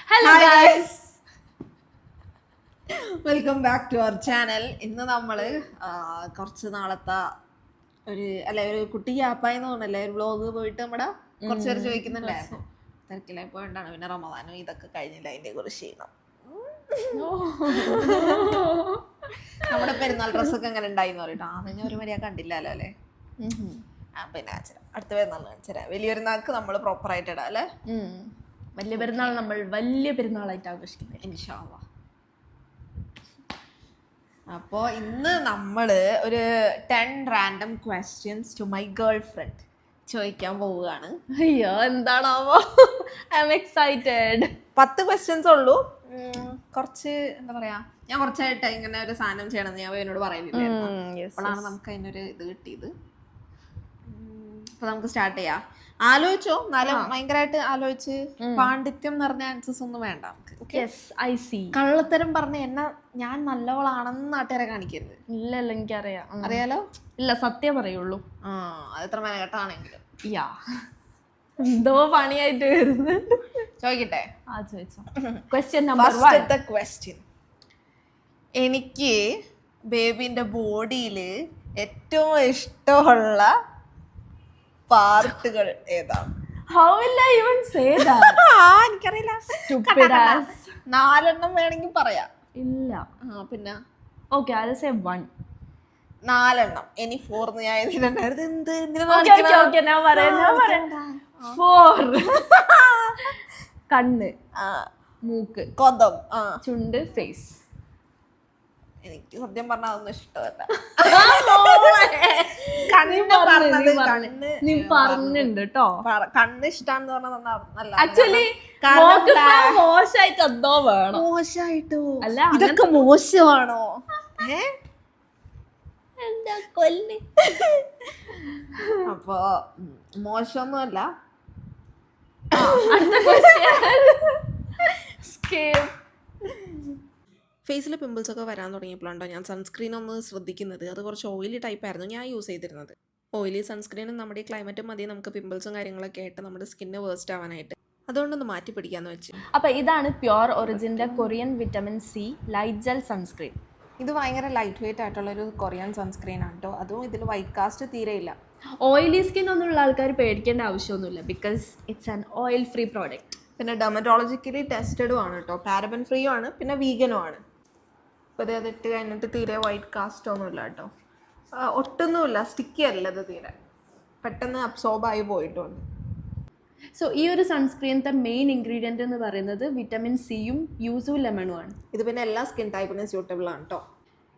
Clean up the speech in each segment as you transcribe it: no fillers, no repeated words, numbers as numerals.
Hello guys, welcome back to our channel. ഇന്ന് നമ്മള് കുറച്ച് നാളത്തെ ഒരു കുട്ടി ഗ്യാപ്പായി തോന്നല്ലേ ഒരു വ്ളോഗ് പോയിട്ട് നമ്മുടെ കുറച്ച് പേര് ചോദിക്കുന്നുണ്ടായിരുന്നു. തിരക്കിലായി പോയിട്ടാണ്. പിന്നെ റമദാനും ഇതൊക്കെ കഴിഞ്ഞില്ല, അതിന്റെ കുറിച്ച് ചെയ്യണം. നമ്മുടെ പെരുന്നാൾ ഡ്രസ്സൊക്കെ എങ്ങനെ ഉണ്ടായിന്ന് പറയട്ടോ. അതിന് ഒരു മര്യാദ കണ്ടില്ലല്ലോ അല്ലേ? പിന്നെ അടുത്ത പെരുന്നാൾ കാണിച്ചരാ. വലിയ പെരുന്നാൾക്ക് നമ്മൾ പ്രോപ്പർ ആയിട്ട് ഇടാം അല്ലേ? വലിയ പെരുന്നാൾ നമ്മൾ വലിയ പെരുന്നാളായിട്ട് ആഘോഷിക്കുന്നത് ഇൻഷാ അല്ലാഹ്. അപ്പോൾ ഇന്ന് നമ്മള് ഒരു 10 random questions to my girlfriend ചോദിക്കാൻ പോവുകയാണ്. അയ്യോ, എന്താണാവോ? I M excited. 10 ക്വസ്റ്റ്യൻസ് ഉള്ളൂ. കുറച്ച് എന്താ പറയാ, ഞാൻ കുറച്ചായിട്ട് ഇങ്ങനെ ഒരു സാധനം ചെയ്യണമെന്ന് ഞാൻ എന്നോട് പറയുന്നില്ലായിരുന്നു. അപ്പോഴാണ് നമുക്ക് അതിനൊരു ഇത് കിട്ടിയത്. അപ്പൊ നമുക്ക് സ്റ്റാർട്ട് ചെയ്യാം. ആലോചിച്ചോ, എന്നാലും ഭയങ്കരമായിട്ട് ആലോചിച്ച് പാണ്ഡിത്യം നിറഞ്ഞ ആൻസേഴ്സ് ഒന്നും വേണ്ട നമുക്ക്. കള്ളത്തരം പറഞ്ഞ എന്നെ ഞാൻ നല്ലവളാണെന്ന് നാട്ടുകാരെ കാണിക്കരുത്. ഇല്ലല്ലോ, എനിക്കറിയാം. അറിയാലോ? ഇല്ല, സത്യം പറയുള്ളൂ. അത് എത്ര മെനക്കെട്ടാണെങ്കിലും. എന്തോ പണിയായിട്ട് വരുന്നു. ചോദിക്കട്ടെ? ചോദിച്ചോ. Question number 1. ക്വസ്റ്റ്യൻ, എനിക്ക് ബേബിന്റെ ബോഡിയില് ഏറ്റവും ഇഷ്ടമുള്ള പാർട്ടുകൾ ഏതാണ്? How will I even say that? എനിക്കറിയില്ല. Stupid ass. 4 വേണമെങ്കിൽ പറയാം. ഇല്ല. പിന്നെ ഓക്കെ, I'll say 1. 4 ഇനി 4 ഞാൻ എഴുതിയിട്ടുണ്ടായിരുന്നു. ഓക്കെ, ഞാൻ പറയാം. 4. കണ്ണ്, മൂക്ക്, കൊതം, ചുണ്ട്, ഫേസ്. എനിക്ക് സത്യം പറഞ്ഞാൽ അതൊന്നും ഇഷ്ടമല്ല. നീ പറഞ്ഞിട്ടുണ്ട് കേട്ടോ. കണ്ണ് ഇഷ്ടാന്ന് പറഞ്ഞാൽ ആക്ച്വലി മോശമായിട്ട് എന്തോ വേണം. മോശമായിട്ടോ? അല്ല, ഇതൊക്കെ മോശമാണോ? എന്താ കൊല്ലി? അപ്പൊ മോശമൊന്നുമല്ല. ഫേസിൽ പിമ്പിൾസ് ഒക്കെ വരാൻ തുടങ്ങിയപ്പോഴാണോ ഞാൻ സൺസ്ക്രീൻ ഒന്ന് ശ്രദ്ധിക്കുന്നത്. അത് കുറച്ച് ഓയിലി ടൈപ്പ് ആയിരുന്നു ഞാൻ യൂസ് ചെയ്തിരുന്നത്. ഓയിലി സൺസ്ക്രീനും നമ്മുടെ ക്ലൈമറ്റും മതി നമുക്ക് പിമ്പിൾസും കാര്യങ്ങളൊക്കെ ആയിട്ട് നമ്മുടെ സ്കിന്ന് വേസ്റ്റ് ആവാനായിട്ട്. അതുകൊണ്ടൊന്ന് മാറ്റി പിടിക്കാന്ന് വെച്ചു. അപ്പൊ ഇതാണ് പ്യുർ ഒറിജിന്റെ Korean vitamin C light gel sunscreen. ഇത് ഭയങ്കര ലൈറ്റ് വെയിറ്റ് ആയിട്ടുള്ളൊരു കൊറിയൻ സൺസ്ക്രീൻ ആണ് കേട്ടോ. അതും ഇതിൽ വൈറ്റ് കാസ്റ്റ് തീരെയില്ല. ഓയിലി സ്കിൻ ഒന്നുള്ള ആൾക്കാർ പേടിക്കേണ്ട ആവശ്യമൊന്നുമില്ല, because it's an oil free product. പിന്നെ ഡെർമറ്റോളജിക്കലി ടെസ്റ്റഡും ആണ് കേട്ടോ. പാരബൻ ഫ്രീയും ആണ്, പിന്നെ വീഗനും ആണ്. അപ്പോൾ അത് ഇട്ട് കഴിഞ്ഞിട്ട് തീരെ വൈറ്റ് കാസ്റ്റ് ഒന്നുമില്ല കേട്ടോ. ഒട്ടൊന്നുമില്ല, സ്റ്റിക്കി അല്ല ഇത് തീരെ. പെട്ടെന്ന് അബ്സോർബ് ആയി പോയിട്ടുണ്ട്. സോ ഈ ഒരു സൺസ്ക്രീനത്തെ മെയിൻ ഇൻഗ്രീഡിയൻ്റ് എന്ന് പറയുന്നത് വിറ്റമിൻ സിയും യൂസു ലെമണും ആണ്. ഇത് പിന്നെ എല്ലാ സ്കിൻ ടൈപ്പിനും സ്യൂട്ടബിൾ ആണ് കേട്ടോ.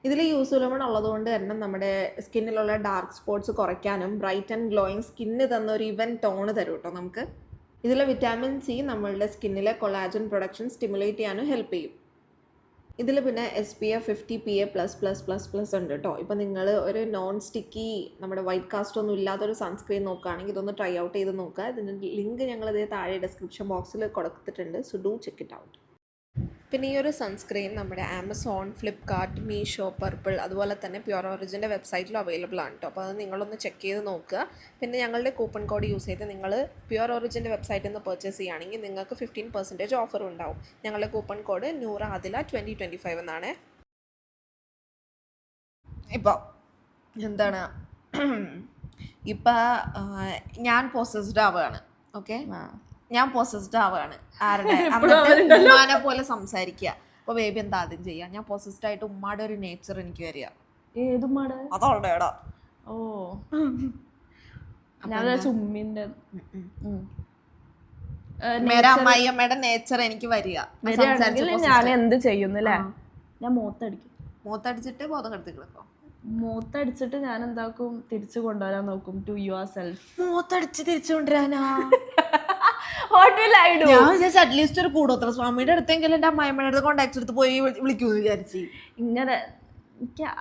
ഇതിൽ യൂസു ലെമൺ ഉള്ളതുകൊണ്ട് തന്നെ നമ്മുടെ സ്കിന്നിലുള്ള ഡാർക്ക് സ്പോട്ട്സ് കുറയ്ക്കാനും ബ്രൈറ്റ് ആൻഡ് ഗ്ലോയിങ് സ്കിന്ന് തന്ന ഒരു ഇവൻ ടോണ് തരും കേട്ടോ നമുക്ക്. ഇതിലെ വിറ്റാമിൻ സി നമ്മളുടെ സ്കിന്നിലെ കൊളാജൻ പ്രൊഡക്ഷൻ സ്റ്റിമുലേറ്റ് ചെയ്യാനും ഹെൽപ്പ് ചെയ്യും. ഇതിൽ പിന്നെ SPF 50 PA++++ ഉണ്ട് കേട്ടോ. ഇപ്പം നിങ്ങൾ ഒരു നോൺ സ്റ്റിക്കി നമ്മുടെ വൈറ്റ് കാസ്റ്റ് ഒന്നും ഇല്ലാത്തൊരു സൺസ്ക്രീൻ നോക്കുകയാണെങ്കിൽ ഇതൊന്ന് ട്രൈ ഔട്ട് ചെയ്ത് നോക്കുക. ഇതിൻ്റെ ലിങ്ക് ഞങ്ങളിതേ താഴെ ഡിസ്ക്രിപ്ഷൻ ബോക്സിൽ കൊടുത്തിട്ടുണ്ട്. So do check it out. പിന്നെ ഈ ഒരു സൺസ്ക്രീൻ നമ്മുടെ ആമസോൺ, ഫ്ലിപ്കാർട്ട്, മീഷോ, പർപ്പിൾ അതുപോലെ തന്നെ പ്യുർ ഒറിജിൻ്റെ വെബ്സൈറ്റിലും അവൈലബിൾ ആണ് കേട്ടോ. അപ്പോൾ അത് നിങ്ങളൊന്ന് ചെക്ക് ചെയ്ത് നോക്കുക. പിന്നെ ഞങ്ങളുടെ കൂപ്പൺ കോഡ് യൂസ് ചെയ്ത് നിങ്ങൾ പ്യുർ ഒറിജിൻ്റെ വെബ്സൈറ്റിൽ നിന്ന് പർച്ചേസ് ചെയ്യുകയാണെങ്കിൽ നിങ്ങൾക്ക് 15% ഓഫർ ഉണ്ടാവും. ഞങ്ങളുടെ കൂപ്പൺ കോഡ് നൂറ ആദില 2025 എന്നാണ്. ഇപ്പോൾ എന്താണ്, ഇപ്പം ഞാൻ പോസസ്ഡ് ആവുകയാണ്. ഓക്കെ, ഞാൻ പോസസ്ഡ് ആവുകയാണ്. ആരുടെ? ഉമ്മാനെ പോലെ സംസാരിക്കുക. അപ്പോൾ ബേബി എന്താ ആദ്യം ചെയ്യുക? ഞാൻ പോസസ്ഡ് ആയിട്ട് ഉമ്മാടെ ഒരു നേച്ചർ എനിക്ക് വരിക. ഏതുമ്മാടെ? അതോടെ ഇടാ. ഓ, ഉമ്മിന്റെ അമ്മായിയമ്മയുടെ നേച്ചർ എനിക്ക് വരിക. ഞാൻ എന്ത് ചെയ്യുന്നല്ലേ? ഞാൻ മൂത്തടിച്ചിട്ട് ബോധം കെടുത്തി കിടക്കും. മൂത്തടിച്ചിട്ട് ഞാൻ എന്താക്കും? തിരിച്ചു കൊണ്ടുവരാൻ നോക്കും. To your self. മൂത്തടിച്ച് തിരിച്ചു കൊണ്ടുവരാനാ? അറ്റ്ലീസ്റ്റ് ഒരു കൂടോത്ര സ്വാമിയുടെ അടുത്തെങ്കിലും എൻ്റെ അമ്മായിമ്മയുടെ അടുത്ത് കോണ്ടാക്ട് എടുത്ത് പോയി വിളിക്കുമെന്ന് വിചാരിച്ചു. ഇങ്ങനെ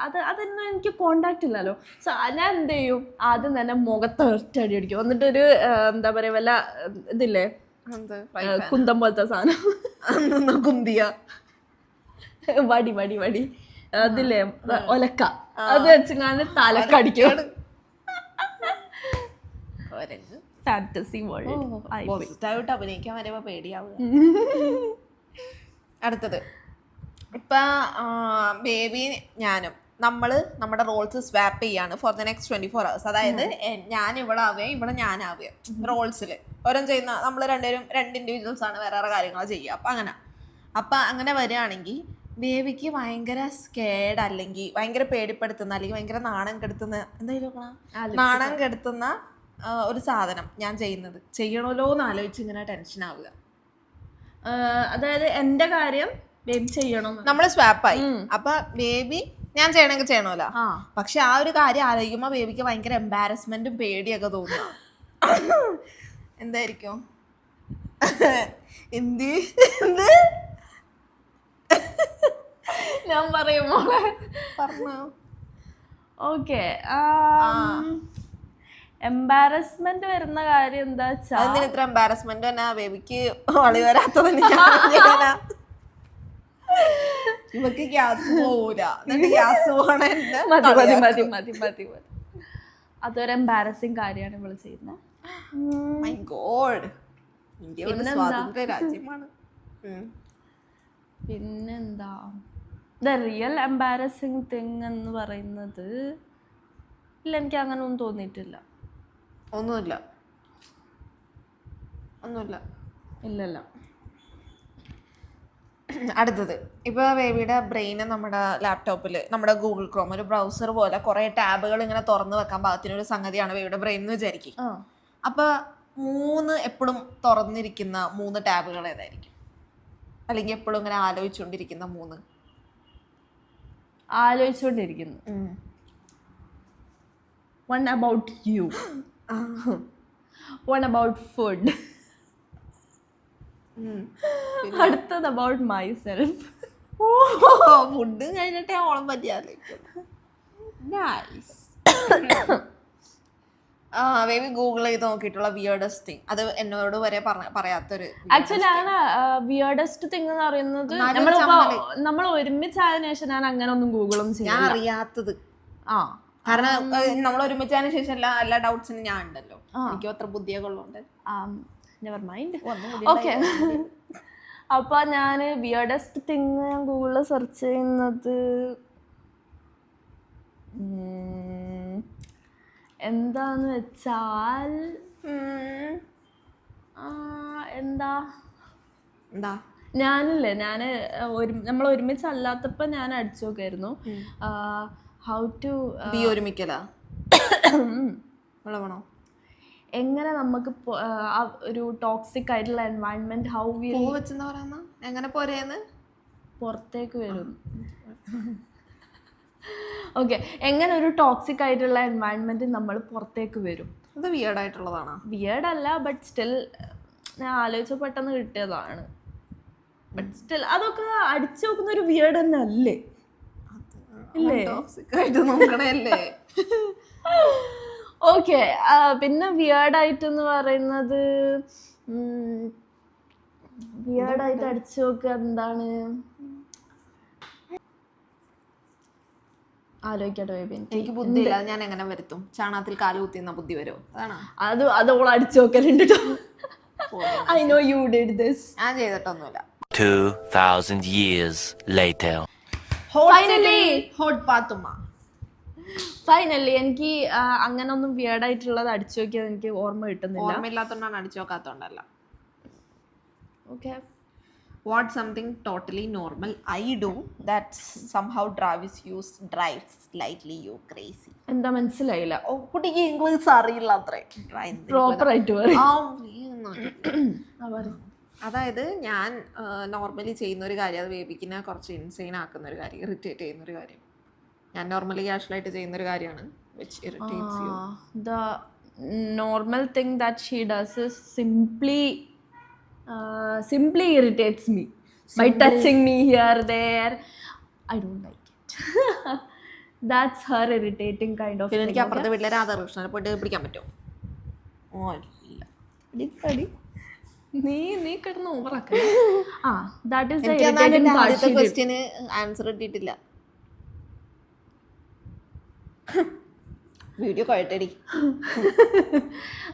അതൊന്നും എനിക്ക് കോണ്ടാക്ട് ഇല്ലല്ലോ. സോ ഞാൻ എന്ത് ചെയ്യും? ആദ്യം തന്നെ മുഖത്ത് ഒറ്റടി അടിക്കും. എന്നിട്ടൊരു എന്താ പറയാ, വല്ല ഇതില്ലേ കുന്തം പോലത്തെ സാധനം, കുന്തിയ വടി വടി വടി അതില്ലേ ഒലക്ക, അത് വെച്ച് തലക്കടിക്കും. ഫാന്റസി വേൾഡ് അഭിനയിക്കാൻ വരുമ്പോ പേടിയാവുക. അടുത്തത് ഇപ്പൊ ബേബി ഞാനും നമ്മുടെ റോൾസ് സ്വാപ്പ് ചെയ്യാണ് ഫോർ ദ നെക്സ്റ്റ് 24 hours. അതായത് ഞാൻ ഇവിടെ ആവുകയും ഇവിടെ ഞാനാവുകയും റോൾസിൽ ഓരോ ചെയ്യുന്ന നമ്മൾ രണ്ടുപേരും 2 ഇൻഡിവിജ്വൽസ് ആണ് വേറെ വേറെ കാര്യങ്ങൾ ചെയ്യുക. അപ്പം അങ്ങനെ വരികയാണെങ്കിൽ ബേബിക്ക് ഭയങ്കര സ്കേഡ് അല്ലെങ്കിൽ ഭയങ്കര പേടിപ്പെടുത്തുന്ന അല്ലെങ്കിൽ ഭയങ്കര നാണം കെടുത്തുന്ന ഒരു സാധനം ഞാൻ ചെയ്യണമല്ലോ എന്ന് ആലോചിച്ച് ഇങ്ങനെ ടെൻഷൻ ആവുക. അതായത് എന്റെ കാര്യം ബേബി ചെയ്യണം, നമ്മൾ സ്വാപ്പായി. അപ്പൊ ബേബി ഞാൻ ചെയ്യണമെങ്കിൽ ചെയ്യണമല്ലോ, പക്ഷെ ആ ഒരു കാര്യം ആലോചിക്കുമ്പോ ബേബിക്ക് ഭയങ്കര എംബാരസ്മെന്റും പേടിയൊക്കെ തോന്നുക. എന്തായിരിക്കും? ഞാൻ പറയുമോ? പറഞ്ഞോ. ഓക്കെ, എംബാരസ്മെന്റ് വരുന്ന കാര്യം എന്താ വെച്ചാ, ഇത്ര എംബാരസ്മെന്റ് തന്നെ ബേബിക്ക് വളി വരാത്തത്. ഇവക്ക് ഗ്യാസ് പോവൂല, ഗ്യാസ് മതി. അതൊരു എംബാരസിങ് കാര്യമാണ് ഇവള് ചെയ്യുന്നത്. മൈ ഗോഡ്, ഇന്ത്യ ഒരു സ്വാതന്ത്ര്യ രാജ്യമാണ്. പിന്നെന്താ ദ റിയൽ എംബാരസിങ് തിങ് എന്ന് പറയുന്നത്? ഇല്ല, എനിക്ക് അങ്ങനെ ഒന്നും തോന്നിയിട്ടില്ല. ഒന്നുമില്ല. ഇല്ലല്ല. അടുത്തത് ഇപ്പൊ ബേബിയുടെ ബ്രെയിന് നമ്മുടെ ലാപ്ടോപ്പിൽ നമ്മുടെ ഗൂഗിൾ ക്രോം ഒരു ബ്രൗസർ പോലെ കുറെ ടാബുകൾ ഇങ്ങനെ തുറന്നു വെക്കാൻ പാകത്തിനൊരു സംഗതിയാണ് ബേബിയുടെ ബ്രെയിൻ എന്ന് വിചാരിക്കും. അപ്പൊ 3 എപ്പോഴും തുറന്നിരിക്കുന്ന 3 ടാബുകൾ ഏതായിരിക്കും? അല്ലെങ്കിൽ എപ്പോഴും ഇങ്ങനെ ആലോചിച്ചുകൊണ്ടിരിക്കുന്ന 3? ആലോചിച്ചുകൊണ്ടിരിക്കുന്നു. One about you. One about food. അടുത്തത് about myself. ഫുഡ് കഴിഞ്ഞിട്ടേ ഓളം പറ്റിയാലേ. ബേബി ഗൂഗിൾ ചെയ്ത് നോക്കിയിട്ടുള്ള വിയർഡസ്റ്റ് തിങ്, അത് എന്നോട് വരെ പറയാത്തൊരു. ആക്ച്വലി ഞാൻ വിയർഡസ്റ്റ് തിങ് എന്ന് പറയുന്നത് നമ്മൾ ഒരുമിച്ചായതിനു ശേഷം ഞാൻ അങ്ങനെ ഒന്നും ഗൂഗിളും ഞാൻ അറിയാത്തത്. കാരണം നമ്മൾ ഒരുമിച്ചതിന് ശേഷം എല്ലാ ഡൗട്ട്സിനും ഞാൻ ഉണ്ടല്ലോ, എനിക്ക് അത്ര ബുദ്ധിയൊക്കെ ഉള്ളതുകൊണ്ട്. Never mind. ഓക്കെ, അപ്പൊ ഞാൻ വിയർഡസ്റ്റ് തിങ് ഞാൻ ഗൂഗിളിൽ സെർച്ച് ചെയ്യുന്നത് എന്താന്ന് വെച്ചാൽ എന്താ ഞാനില്ലേ നമ്മൾ ഒരുമിച്ചല്ലാത്തപ്പോ ഞാൻ അടിച്ചു നോക്കായിരുന്നു ഹൗ ടു ഒരുമിക്കലാ എങ്ങനെ നമുക്ക് ഒരു ടോക്സിക് ആയിട്ടുള്ള എൻവയൺമെന്റ് ഹൗ വി എങ്ങനെ പോരേന്ന് പുറത്തേക്ക് വരും. ഓക്കെ, എങ്ങനെ ഒരു ടോക്സിക് ആയിട്ടുള്ള എൻവയൺമെന്റ് നമ്മൾ പുറത്തേക്ക് വരും? അത് വിയേർഡ് ആയിട്ടുള്ളതാണ്. വിയേർഡ് അല്ല, ബട്ട് സ്റ്റിൽ ഞാൻ ആലോചിച്ച പെട്ടെന്ന് കിട്ടിയതാണ്. ബട്ട് സ്റ്റിൽ അതൊക്കെ അടിച്ചു നോക്കുന്ന ഒരു വിയേർഡ് തന്നെ അല്ലേ? ഇല്ലേ? ഓക്കെ, പിന്നെ വിയേർഡായിട്ടെന്ന് പറയുന്നത് വിയേർഡായിട്ട് അടിച്ചു നോക്കുക എന്താണ് ആലോചിക്കട്ടെ. എനിക്ക് ബുദ്ധിയില്ല, ഞാൻ എങ്ങനെ വരുത്തും? ചാണകത്തിൽ കാല് കുത്തിന്ന ബുദ്ധി വരുമോ? അത് ഓൾ അടിച്ചു നോക്കലുണ്ട്. I know you did this. ഞാൻ ചെയ്തിട്ടൊന്നുമില്ല. 2000 years later. ഫൈനലി എനിക്ക് അങ്ങനെ ഒന്നും വിയേർഡായിട്ടുള്ളത് അടിച്ചു നോക്കിയത് എനിക്ക് ഓർമ്മ കിട്ടുന്നില്ല. ഓർമ്മയില്ലാത്തോണ്ടാണ് അടിച്ചു നോക്കാത്തോണ്ടല്ല. Okay, what something totally normal I do that somehow drives slightly you crazy? എന്താ മനസ്സിലായില്ല. കുട്ടിക്ക് ഇംഗ്ലീഷ് അറിയില്ല അത്രേ പ്രോപ്പർ ആയിട്ട് പറയും. അതായത് ഞാൻ നോർമലി ചെയ്യുന്ന ഒരു കാര്യം, അത് ബേബിക്കിനെ കുറച്ച് ഇൻസൈൻ ആക്കുന്ന ഒരു കാര്യം, ഇറിറ്റേറ്റ് ചെയ്യുന്ന ഒരു കാര്യം. ഞാൻ നോർമലി കാഷ്വലായിട്ട് ചെയ്യുന്ന ഒരു കാര്യമാണ് which irritates you. The normal thing that she does is simply irritates me by touching me here there. I don't like it. That's her irritating kind of thing. എനിക്ക് അപ്പുറത്തെ വീട്ടിലെ രാധാകൃഷ്ണനെ പോയിട്ട് പിടിക്കാൻ പറ്റുമോ? നീ കിടന്ന് ഓവറാക്ക. That is the irritating part. ആദ്യത്തെ question answer കിട്ടിയിട്ടില്ല. വീഡിയോ കഴിട്ടടി.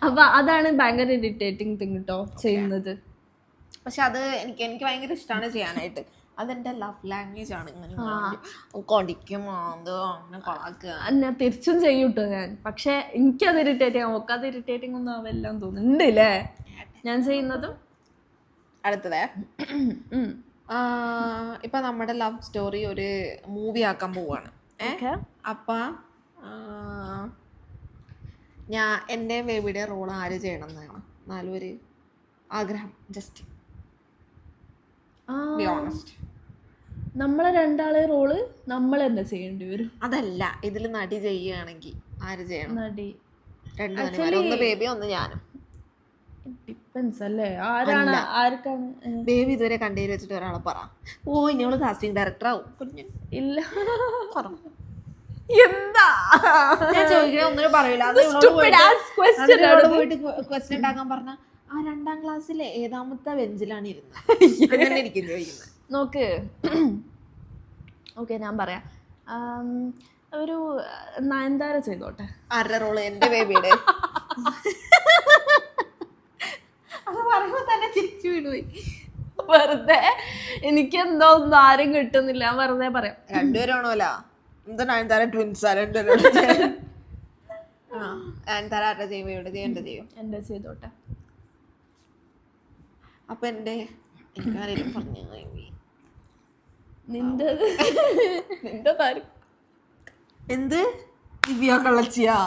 അപ്പൊ അതാണ് ഭയങ്കര ഇറിറ്റേറ്റിംഗ് തിങ് കേട്ടോ ചെയ്യുന്നത്. പക്ഷെ അത് എനിക്ക് ഭയങ്കര ഇഷ്ടമാണ് ചെയ്യാനായിട്ട്. അതെന്റെ ലവ് ലാംഗ്വേജ് ആണ്. ഇങ്ങനെ കൊടിക്കും അങ്ങനെ കൊളാക്കുക. ഞാൻ തിരിച്ചും ചെയ്യൂട്ടോ ഞാൻ. പക്ഷെ എനിക്കത് ഇറിറ്റേറ്റിംഗ് ആവും. അത് ഇറിറ്റേറ്റിംഗ് ഒന്നും ആവെല്ലാം തോന്നുന്നുണ്ട് അല്ലേ ഞാൻ ചെയ്യുന്നതും. അടുത്തതേ ഇപ്പൊ നമ്മുടെ ലവ് സ്റ്റോറി ഒരു മൂവി ആക്കാൻ പോവാണ്. അപ്പൊ എൻ്റെ ബേബിയുടെ റോൾ ആര് ചെയ്യണം എന്നാണ് നാലൊരു ആഗ്രഹം. Just be honest. നമ്മളെ രണ്ടാളെ റോള് നമ്മൾ തന്നെ ചെയ്യേണ്ടി വരും. അതല്ല, ഇതിൽ നടി ചെയ്യുകയാണെങ്കിൽ ആര് ചെയ്യണം? നടി ഒന്ന് ബേബി ഒന്ന് ഞാനും. ഡിപ്പെൻസ് അല്ലേ ആരാണ് ആർക്കാണ്. ബേബി ഇതുവരെ കണ്ടേര് വെച്ചിട്ട് ഒരാളെ പറ. ഓ ഇനിയോള് കാസ്റ്റിംഗ് ഡയറക്ടർ ആവും. കുഞ്ഞു ഇല്ല എന്താ ഞാൻ ചോദിക്കണേ ഒന്നും പറയില്ല. പോയിട്ട് ക്വസ്റ്റ്യൻ ഉണ്ടാക്കാൻ പറഞ്ഞ ആ 2ാം ക്ലാസ്സിലെ ഏതാമത്തെ ബെഞ്ചിലാണ് ഇരുന്നത്. അങ്ങനെ ഇരിക്കും ചോദിക്കുന്നത്. നോക്ക് ഓക്കെ ഞാൻ പറയാം. ഒരു നയൻതാര ചെയ്തോട്ടെ. ആരുടെ റോള്? എൻ്റെ ബേബിയുടെ. അത് പറയുമ്പോ തന്നെ ചിരിച്ചു വീണുപോയി. വെറുതെ എനിക്ക് എന്തോ ഒന്നും ആരും കിട്ടുന്നില്ല. ഞാൻ വെറുതെ പറയാം. രണ്ടുപേരാണോല എന്താ നയൻതാര ട്വിൻസാ? രണ്ടുപേരും നയൻതാര ആരുടെ ചെയ്യും? ബേബിയുടെ ചെയ്യും? എൻ്റെ ചെയ്യും? എൻ്റെ ചെയ്തോട്ടെ. അപ്പൊ എൻ്റെ എനിക്കാരെങ്കിലും പറഞ്ഞു നിന്റെ കാര്യം എന്ത് ദിവ്യ കള്ളച്ചിയാ?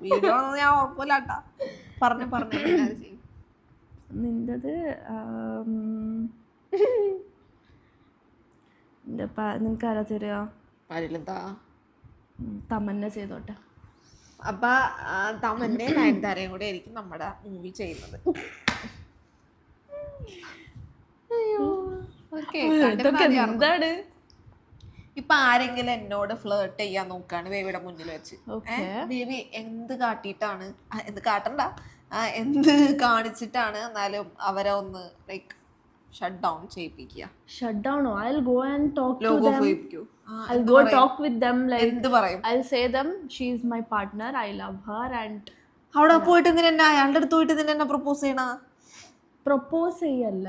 വീഡിയോ ഞാൻ ഉറപ്പില്ലാട്ടാ. പറഞ്ഞു നിന്റത് നിനക്ക് ആരാ തരിക? ആരില്ലെന്താ തമന്ന ചെയ്തോട്ടെ. അപ്പൊ തമന്നെ നയൻതാരയും കൂടെ ആയിരിക്കും നമ്മുടെ മൂവി ചെയ്യുന്നത്. എന്താണ് ഇപ്പൊ ആരെങ്കിലും എന്നോട് ഫ്ലേർട്ട് ചെയ്യാൻ നോക്കാണ് ബേബിയുടെ മുന്നിൽ വെച്ച്, ബേബി എന്ത് കാട്ടിയിട്ടാണ്, എന്ത് കാട്ടണ്ട, എന്ത് കാണിച്ചിട്ടാണ് എന്നാലും അവരെ ഒന്ന് ലൈക്ക് ഷട്ട് ഡൗൺ ചെയ്യിപ്പിക്കുക. ഷട്ട് ഡൗണോ? I'll go and talk to ലോഗോ them. പോയിപ്പിക്കൂ. I'll go talk with them like എന്ത് പറയും? I'll say them she is my partner, I love her and അവിടെ പോയിട്ട് എന്തിനാ അയാളുടെ അടുത്ത് പോയിട്ട് എന്തിനാ പ്രപ്പോസ് ചെയ്യണ? പ്രപ്പോസ് ചെയ്യല്ല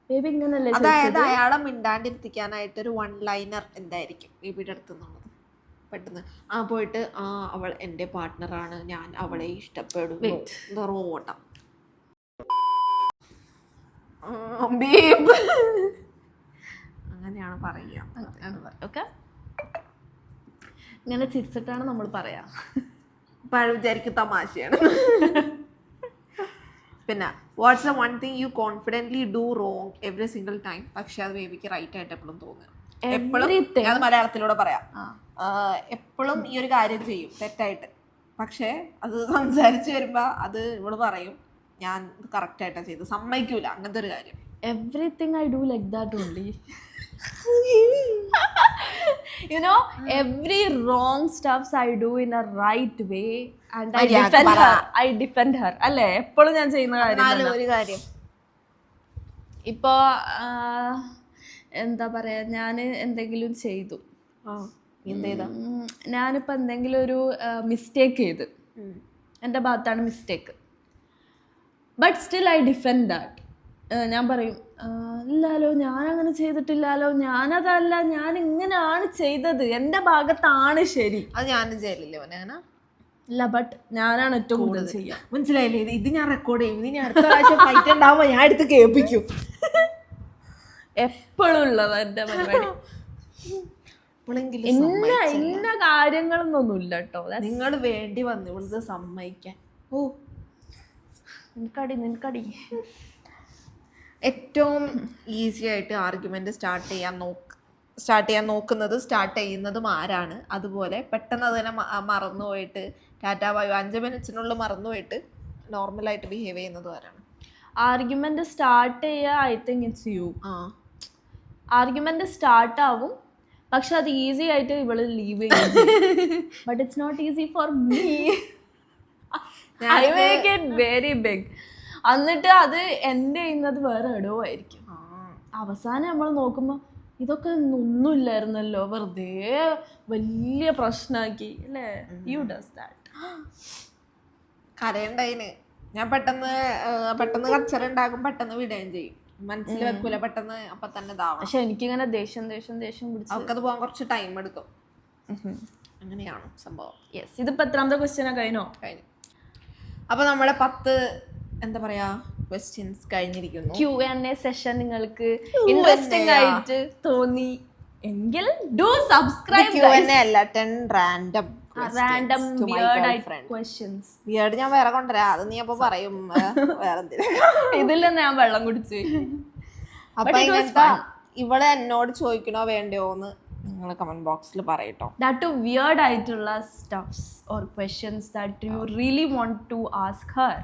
ബേബി, ഇങ്ങനല്ലേ. അതായത് അയാളെ മിണ്ടാണ്ടിരുത്തിക്കാനായിട്ട് ഒരു 1 ലൈനർ എന്തായിരിക്കും ബേബിയുടെ അടുത്ത് നിന്നുള്ളത്? പെട്ടെന്ന് പോയിട്ട് അവൾ എൻ്റെ പാർട്ട്ണറാണ്, ഞാൻ അവളെ ഇഷ്ടപ്പെടുന്നു. ഓട്ടം അങ്ങനെയാണ് പറയുക. ഓക്കെ, ഇങ്ങനെ ചിരിച്ചിട്ടാണ് നമ്മൾ പറയാ. പഴം വിചാരിക്കും തമാശയാണ്. പിന്നെ what's the one thing you confidently do wrong every single time? പക്ഷെ അത് ബേബിക്ക് റൈറ്റ് ആയിട്ട് എപ്പോഴും തോന്നുക. എപ്പോഴും അത് മലയാളത്തിലൂടെ പറയാം. എപ്പോഴും ഈ ഒരു കാര്യം ചെയ്യും തെറ്റായിട്ട്, പക്ഷേ അത് സംസാരിച്ച് വരുമ്പോ അത് ഇവള് പറയും ഞാൻ കറക്റ്റ് ആയിട്ടാണ് ചെയ്തത്, സമ്മതിക്കൂല അങ്ങനത്തെ ഒരു കാര്യം. Everything I do like that only. You know, every wrong stuffs I do in a right way and I defend her. അല്ലേ എപ്പോഴും ഞാൻ ചെയ്യുന്ന കാര്യം. ഇപ്പോ എന്താ പറയാ, ഞാൻ എന്തെങ്കിലും ചെയ്തു, ഞാനിപ്പോൾ എന്തെങ്കിലും ഒരു മിസ്റ്റേക്ക് ചെയ്ത്, എൻ്റെ ഭാഗത്താണ് mistake, but still I defend that. ഞാൻ പറയും ഇല്ലാലോ, ഞാനങ്ങനെ ചെയ്തിട്ടില്ലാലോ, ഞാനതല്ല, ഞാൻ ഇങ്ങനെയാണ് ചെയ്തത്, എൻ്റെ ഭാഗത്താണ് ശരി. അത് ഞാനും ചെയ്യലില്ലേ അങ്ങനെ? ഇല്ല, ബട്ട് ഞാനാണ് ഏറ്റവും കൂടുതൽ ചെയ്യുക. മനസ്സിലായില്ലേ? ഇത് ഞാൻ റെക്കോർഡ് ചെയ്യും, ഇനി അടുത്ത പ്രാവശ്യം ഫൈറ്റ് ഉണ്ടാവുമ്പോൾ ഞാൻ എടുത്ത് കേൾപ്പിക്കും. എപ്പോഴും ഉള്ളത് എൻ്റെ പരിപാടി. ഇന്ന കാര്യങ്ങളൊന്നൊന്നുമില്ല കേട്ടോ. നിങ്ങൾ വേണ്ടി വന്നു ഇവിടുത്തെ സമ്മതിക്കാൻ. നിനക്കടി ഏറ്റവും ഈസി ആയിട്ട് ആർഗ്യുമെന്റ് സ്റ്റാർട്ട് ചെയ്യാൻ നോക്കുന്നത്, സ്റ്റാർട്ട് ചെയ്യുന്നതും ആരാണ്? അതുപോലെ പെട്ടെന്ന് അതിനെ മറന്നുപോയിട്ട് ടാറ്റാ ബൈ 5 മിനിറ്റ്സിനുള്ളിൽ മറന്നുപോയിട്ട് നോർമലായിട്ട് ബിഹേവ് ചെയ്യുന്നതും ആരാണ്? ആർഗ്യുമെന്റ് സ്റ്റാർട്ട് ചെയ്യുക, I think it's you. Argument start ആവും, പക്ഷെ അത് ഈസി ആയിട്ട് ഇവള് ലീവ് ചെയ്യും. But it's not easy for me. I make it very big. എന്നിട്ട് അത് എൻ്റെ ചെയ്യുന്നത് വേറെ എടോ ആയിരിക്കും. അവസാനം നമ്മൾ നോക്കുമ്പോൾ ഇതൊക്കെ ഒന്നുമില്ലായിരുന്നല്ലോ, വെറുതെ വലിയ പ്രശ്നമാക്കി അല്ലേ. You does that. കരയുണ്ടതിന്. ഞാൻ പെട്ടെന്ന് കച്ചറ ഉണ്ടാക്കും, പെട്ടെന്ന് വിടുകയും ചെയ്യും. മനസ്സിൽ വെക്കൂല, പെട്ടെന്ന് അപ്പൊ തന്നെ ഇതാവണം. പക്ഷെ എനിക്കിങ്ങനെ ദേഷ്യം പിടിച്ചു അവർക്കത് പോകാൻ കുറച്ച് ടൈം എടുക്കും. അങ്ങനെയാണ് സംഭവം. യെസ്. ഇതിപ്പോ എത്രാമത്തെ ക്വസ്റ്റ്യനാ കഴിഞ്ഞു. അപ്പൊ നമ്മുടെ 10 എന്താ പറയാ ക്വസ്റ്റ്യൻസ് കഴിഞ്ഞിരിക്കുന്നു. Q&A സെഷൻ നിങ്ങൾക്ക് ഇൻട്രസ്റ്റിംഗ് ആയിട്ട് തോന്നി എങ്കിൽ ഡു സബ്സ്ക്രൈബ്. Q&A അല്ല, 10 റാൻഡം ക്വസ്റ്റ്യൻസ്. വിയേർഡ് ഞാൻ വേറെ കൊണ്ടുവരാം, അത് നീ അപ്പൊ പറയും വേറെ എന്തെങ്കിലും. ഇതിൽ ഞാൻ വെള്ളം കുടിച്ചു. അപ്പൊ ഇങ്ങനത്തെ ഇവള് എന്നോട് ചോദിക്കണോ വേണ്ടയോന്ന് നിങ്ങൾ കമന്റ് ബോക്സിൽ പറയട്ടോ. That too weird ആയിട്ടുള്ള stuffs or questions that you really want to ask her.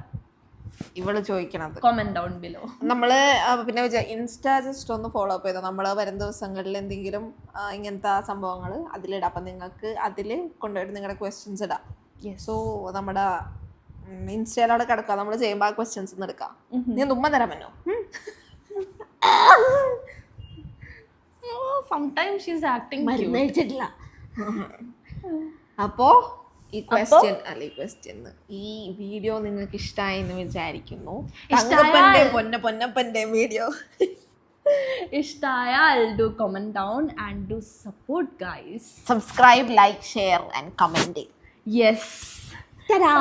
ഇവള് ചോദിക്കണത് Comment down below. നമ്മള് പിന്നെ ഇൻസ്റ്റാ ജസ്റ്റ് ഒന്ന് ഫോളോ അപ്പ് ചെയ്തോ. നമ്മള് വരും ദിവസങ്ങളിൽ എന്തെങ്കിലും ഇങ്ങനത്തെ സംഭവങ്ങൾ അതിലിടാം. അപ്പൊ നിങ്ങൾക്ക് അതിൽ കൊണ്ടുപോയിട്ട് നിങ്ങളുടെ ക്വസ്റ്റ്യൻസ് ഇടാം. സോ നമ്മുടെ ഇൻസ്റ്റയിലവിടെ കിടക്കാം. നമ്മൾ ചെയ്യുമ്പോൾ ആ ക്വസ്റ്റ്യൻസ് ഒന്ന് എടുക്കാം. നീ തുമ്മ തരാൻ പറ്റോ? Sometimes she's acting മരുന്ന് cute. കഴിച്ചിട്ടില്ല. അപ്പോ ഈ വീഡിയോ നിങ്ങൾക്ക് ഇഷ്ടമായി എന്ന് വിചാരിക്കുന്നു. പൊന്നപ്പന്റെ വീഡിയോ ഇഷ്ടായാൽ do comment down and do support guys. Subscribe, like, share and comment. Yes. Ta-da!